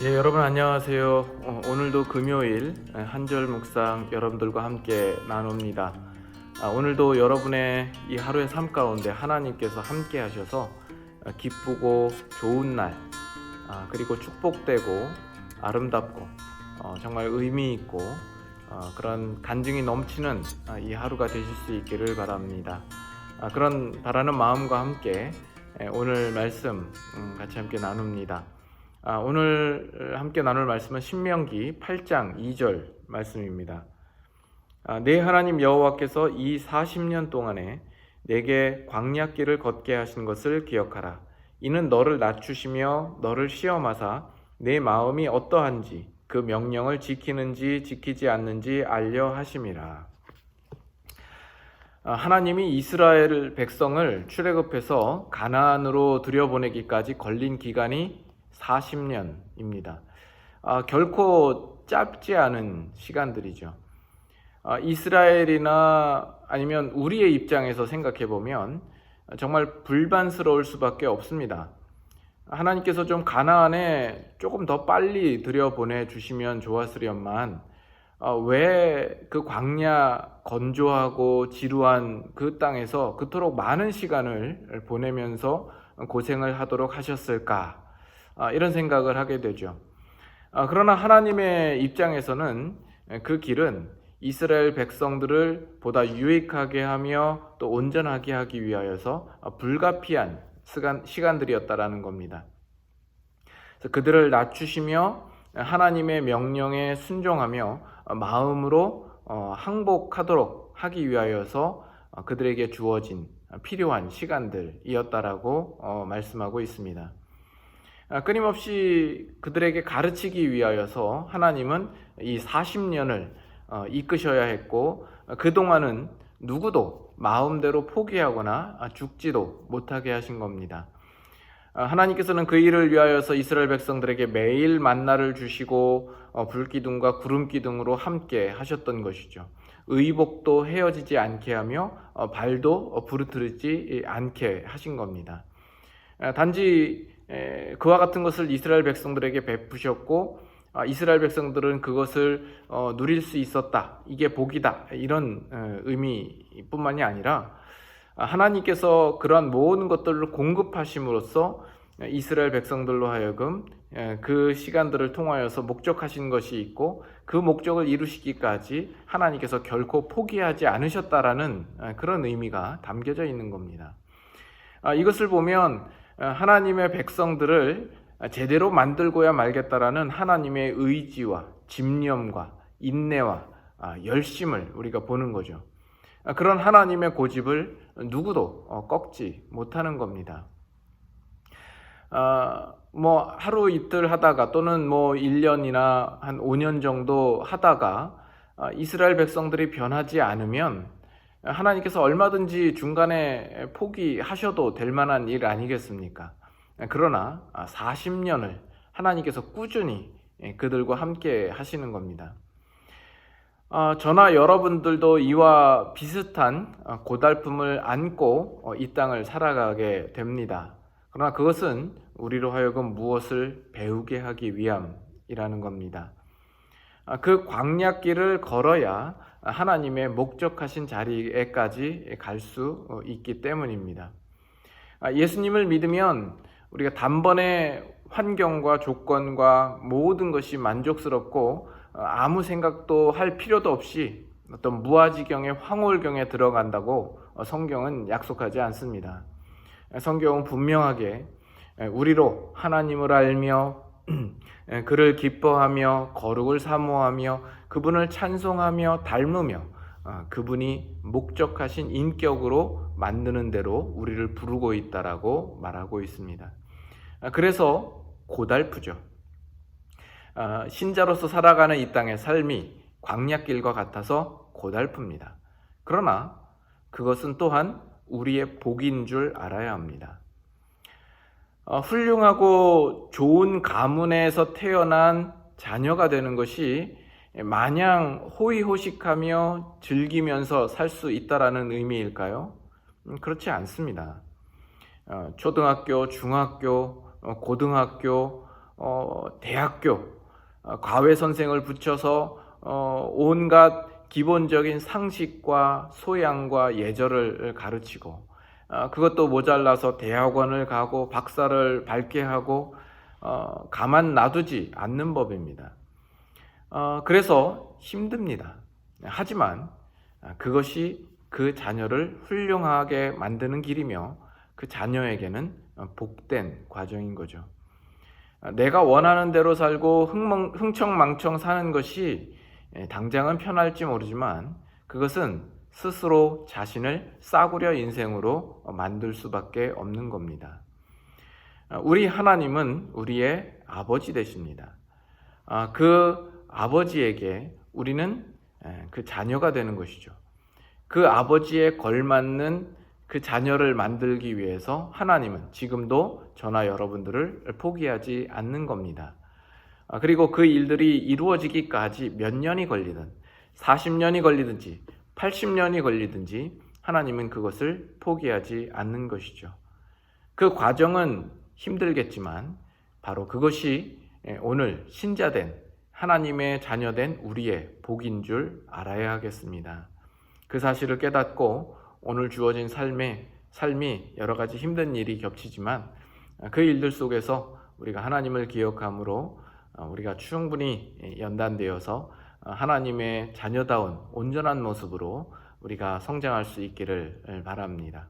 여러분 안녕하세요. 오늘도 금요일 한절 묵상 여러분들과 함께 나눕니다. 오늘도 여러분의 이 하루의 삶 가운데 하나님께서 함께 하셔서 기쁘고 좋은 날, 그리고 축복되고 아름답고 정말 의미 있고 그런 간증이 넘치는 이 하루가 되실 수 있기를 바랍니다. 그런 바라는 마음과 함께 오늘 말씀 같이 함께 나눕니다. 오늘 함께 나눌 말씀은 신명기 8장 2절 말씀입니다. 내 하나님 여호와께서 이 40년 동안에 내게 광야길을 걷게 하신 것을 기억하라. 이는 너를 낮추시며 너를 시험하사 내 마음이 어떠한지 그 명령을 지키는지 지키지 않는지 알려 하심이라. 하나님이 이스라엘 백성을 출애굽해서 가나안으로 들여보내기까지 걸린 기간이 40년입니다. 결코 짧지 않은 시간들이죠. 이스라엘이나 아니면 우리의 입장에서 생각해 보면 정말 불만스러울 수밖에 없습니다. 하나님께서 좀 가나안에 조금 더 빨리 들여보내 주시면 좋았으련만 왜 그 광야 건조하고 지루한 그 땅에서 그토록 많은 시간을 보내면서 고생을 하도록 하셨을까? 이런 생각을 하게 되죠. 그러나 하나님의 입장에서는 그 길은 이스라엘 백성들을 보다 유익하게 하며 또 온전하게 하기 위하여서 불가피한 시간들이었다라는 겁니다. 그래서 그들을 낮추시며 하나님의 명령에 순종하며 마음으로 항복하도록 하기 위하여서 그들에게 주어진 필요한 시간들이었다라고 말씀하고 있습니다. 끊임없이 그들에게 가르치기 위하여서 하나님은 이 40년을 이끄셔야 했고, 그동안은 누구도 마음대로 포기하거나 죽지도 못하게 하신 겁니다. 하나님께서는 그 일을 위하여서 이스라엘 백성들에게 매일 만나를 주시고 불기둥과 구름기둥으로 함께 하셨던 것이죠. 의복도 헤어지지 않게 하며 발도 부르트르지 않게 하신 겁니다. 단지 그와 같은 것을 이스라엘 백성들에게 베푸셨고, 이스라엘 백성들은 그것을 누릴 수 있었다, 이게 복이다, 이런 의미뿐만이 아니라 하나님께서 그러한 모든 것들을 공급하심으로써 이스라엘 백성들로 하여금 그 시간들을 통하여서 목적하신 것이 있고, 그 목적을 이루시기까지 하나님께서 결코 포기하지 않으셨다라는 그런 의미가 담겨져 있는 겁니다. 이것을 보면 하나님의 백성들을 제대로 만들고야 말겠다라는 하나님의 의지와 집념과 인내와 열심을 우리가 보는 거죠. 그런 하나님의 고집을 누구도 꺾지 못하는 겁니다. 하루 이틀 하다가 또는 1년이나 한 5년 정도 하다가 이스라엘 백성들이 변하지 않으면 하나님께서 얼마든지 중간에 포기하셔도 될 만한 일 아니겠습니까? 그러나 40년을 하나님께서 꾸준히 그들과 함께 하시는 겁니다. 저나 여러분들도 이와 비슷한 고달픔을 안고 이 땅을 살아가게 됩니다. 그러나 그것은 우리로 하여금 무엇을 배우게 하기 위함이라는 겁니다. 그 광야길을 걸어야 하나님의 목적하신 자리에까지 갈 수 있기 때문입니다. 예수님을 믿으면 우리가 단번에 환경과 조건과 모든 것이 만족스럽고 아무 생각도 할 필요도 없이 어떤 무아지경의 황홀경에 들어간다고 성경은 약속하지 않습니다. 성경은 분명하게 우리로 하나님을 알며 그를 기뻐하며 거룩을 사모하며 그분을 찬송하며 닮으며 그분이 목적하신 인격으로 만드는 대로 우리를 부르고 있다라고 말하고 있습니다. 그래서 고달프죠. 신자로서 살아가는 이 땅의 삶이 광야길과 같아서 고달픕니다. 그러나 그것은 또한 우리의 복인 줄 알아야 합니다. 훌륭하고 좋은 가문에서 태어난 자녀가 되는 것이 마냥 호의호식하며 즐기면서 살 수 있다라는 의미일까요? 그렇지 않습니다. 초등학교, 중학교, 고등학교, 대학교, 과외 선생을 붙여서 온갖 기본적인 상식과 소양과 예절을 가르치고, 그것도 모자라서 대학원을 가고 박사를 밟게 하고 가만 놔두지 않는 법입니다. 그래서 힘듭니다. 하지만 그것이 그 자녀를 훌륭하게 만드는 길이며 그 자녀에게는 복된 과정인 거죠. 내가 원하는 대로 살고 흥청망청 사는 것이 당장은 편할지 모르지만 그것은 스스로 자신을 싸구려 인생으로 만들 수밖에 없는 겁니다. 우리 하나님은 우리의 아버지 되십니다. 그 아버지에게 우리는 그 자녀가 되는 것이죠. 그 아버지에 걸맞는 그 자녀를 만들기 위해서 하나님은 지금도 저나 여러분들을 포기하지 않는 겁니다. 그리고 그 일들이 이루어지기까지 몇 년이 걸리든 40년이 걸리든지 80년이 걸리든지 하나님은 그것을 포기하지 않는 것이죠. 그 과정은 힘들겠지만 바로 그것이 오늘 신자된 하나님의 자녀된 우리의 복인 줄 알아야 하겠습니다. 그 사실을 깨닫고 오늘 주어진 삶이 여러 가지 힘든 일이 겹치지만 그 일들 속에서 우리가 하나님을 기억함으로 우리가 충분히 연단되어서 하나님의 자녀다운 온전한 모습으로 우리가 성장할 수 있기를 바랍니다.